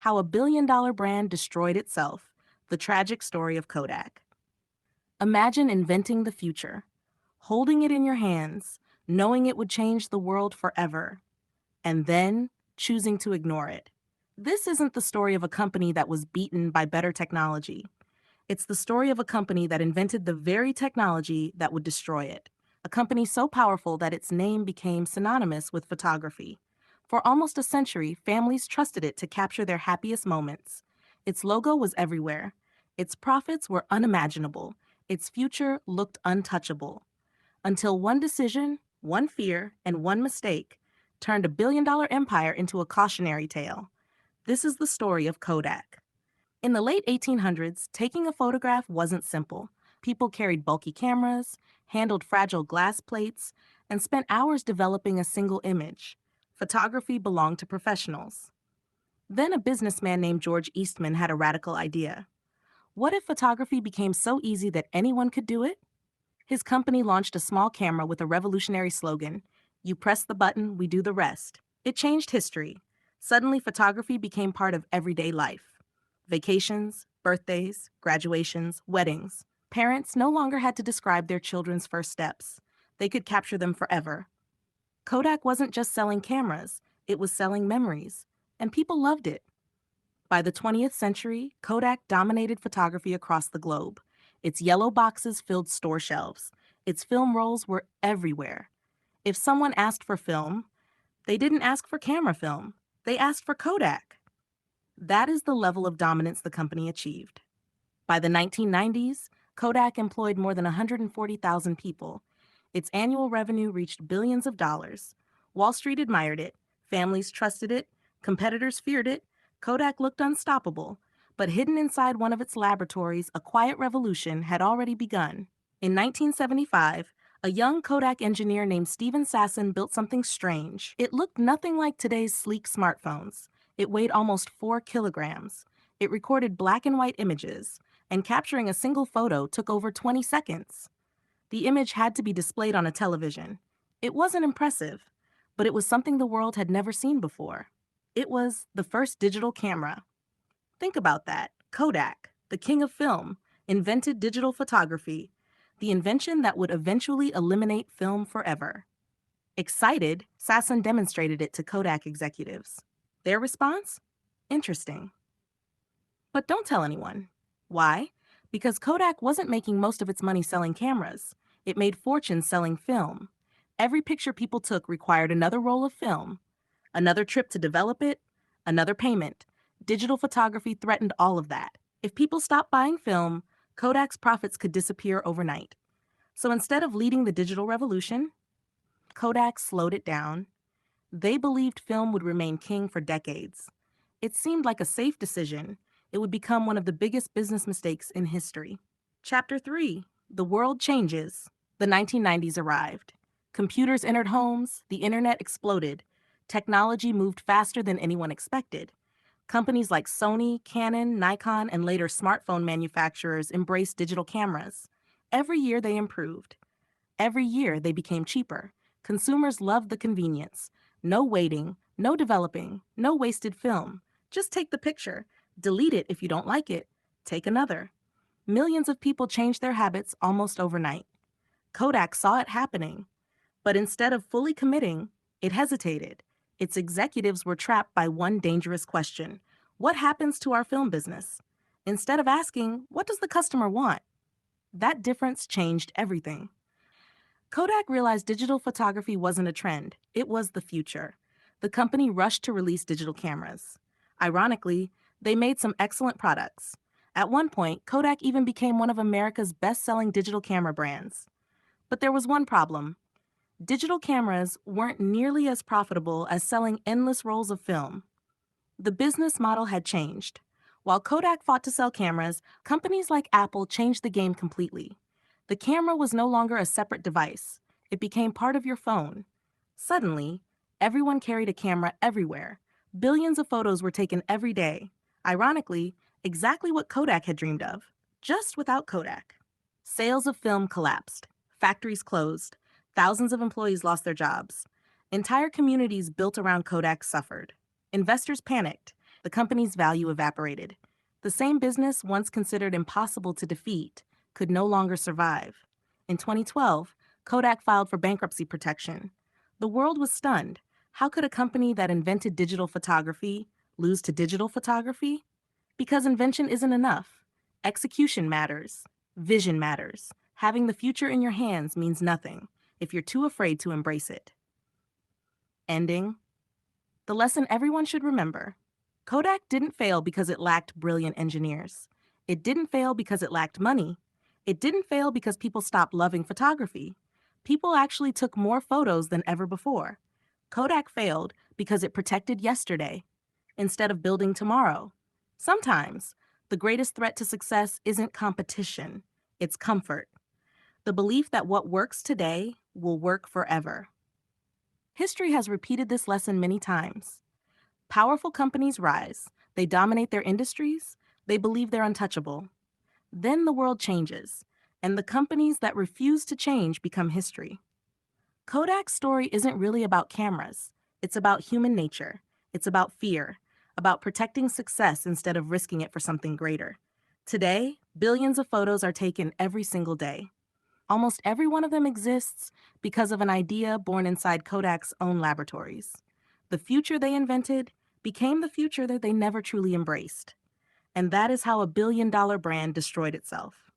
How a billion-dollar brand destroyed itself. The tragic story of Kodak. Imagine inventing the future, holding it in your hands, knowing it would change the world forever, and then choosing to ignore it. This isn't the story of a company that was beaten by better technology. It's the story of a company that invented the very technology that would destroy it. A company so powerful that its name became synonymous with photography. For almost a century, families trusted it to capture their happiest moments. Its logo was everywhere. Its profits were unimaginable. Its future looked untouchable. Until one decision, one fear, and one mistake turned a billion-dollar empire into a cautionary tale. This is the story of Kodak. In the late 1800s, taking a photograph wasn't simple. People carried bulky cameras, handled fragile glass plates, and spent hours developing a single image. Photography belonged to professionals. Then a businessman named George Eastman had a radical idea. What if photography became so easy that anyone could do it? His company launched a small camera with a revolutionary slogan, "You press the button, we do the rest." It changed history. Suddenly, photography became part of everyday life. Vacations, birthdays, graduations, weddings. Parents no longer had to describe their children's first steps. They could capture them forever. Kodak wasn't just selling cameras, it was selling memories, and people loved it. By the 20th century, Kodak dominated photography across the globe. Its yellow boxes filled store shelves. Its film rolls were everywhere. If someone asked for film, they didn't ask for camera film. They asked for Kodak. That is the level of dominance the company achieved. By the 1990s, Kodak employed more than 140,000 people. Its annual revenue reached billions of dollars. Wall Street admired it, families trusted it, competitors feared it. Kodak looked unstoppable, but hidden inside one of its laboratories, a quiet revolution had already begun. In 1975, a young Kodak engineer named Steven Sasson built something strange. It looked nothing like today's sleek smartphones. It weighed almost 4 kilograms. It recorded black and white images, and capturing a single photo took over 20 seconds. The image had to be displayed on a television. It wasn't impressive, but it was something the world had never seen before. It was the first digital camera. Think about that. Kodak, the king of film, invented digital photography, the invention that would eventually eliminate film forever. Excited, Sasson demonstrated it to Kodak executives. Their response? Interesting. But don't tell anyone. Why? Because Kodak wasn't making most of its money selling cameras. It made fortunes selling film. Every picture people took required another roll of film, another trip to develop it, another payment. Digital photography threatened all of that. If people stopped buying film, Kodak's profits could disappear overnight. So instead of leading the digital revolution, Kodak slowed it down. They believed film would remain king for decades. It seemed like a safe decision. It would become one of the biggest business mistakes in history. Chapter 3. The World Changes. The 1990s arrived. Computers entered homes, the internet exploded. Technology moved faster than anyone expected. Companies like Sony, Canon, Nikon, and later smartphone manufacturers embraced digital cameras. Every year they improved. Every year they became cheaper. Consumers loved the convenience. No waiting, no developing, no wasted film. Just take the picture, delete it if you don't like it, take another. Millions of people changed their habits almost overnight. Kodak saw it happening, but instead of fully committing, it hesitated. Its executives were trapped by one dangerous question: what happens to our film business? Instead of asking, what does the customer want? That difference changed everything. Kodak realized digital photography wasn't a trend, it was the future. The company rushed to release digital cameras. Ironically, they made some excellent products. At one point, Kodak even became one of America's best-selling digital camera brands. But there was one problem. Digital cameras weren't nearly as profitable as selling endless rolls of film. The business model had changed. While Kodak fought to sell cameras, companies like Apple changed the game completely. The camera was no longer a separate device. It became part of your phone. Suddenly, everyone carried a camera everywhere. Billions of photos were taken every day. Ironically, exactly what Kodak had dreamed of, just without Kodak. Sales of film collapsed. Factories closed. Thousands of employees lost their jobs. Entire communities built around Kodak suffered. Investors panicked. The company's value evaporated. The same business once considered impossible to defeat could no longer survive. In 2012, Kodak filed for bankruptcy protection. The world was stunned. How could a company that invented digital photography lose to digital photography? Because invention isn't enough. Execution matters. Vision matters. Having the future in your hands means nothing if you're too afraid to embrace it. Ending. The lesson everyone should remember. Kodak didn't fail because it lacked brilliant engineers. It didn't fail because it lacked money. It didn't fail because people stopped loving photography. People actually took more photos than ever before. Kodak failed because it protected yesterday instead of building tomorrow. Sometimes, the greatest threat to success isn't competition, it's comfort. The belief that what works today will work forever. History has repeated this lesson many times. Powerful companies rise, they dominate their industries, they believe they're untouchable. Then the world changes, and the companies that refuse to change become history. Kodak's story isn't really about cameras, it's about human nature, it's about fear, about protecting success instead of risking it for something greater. Today, billions of photos are taken every single day. Almost every one of them exists because of an idea born inside Kodak's own laboratories. The future they invented became the future that they never truly embraced. And that is how a billion-dollar brand destroyed itself.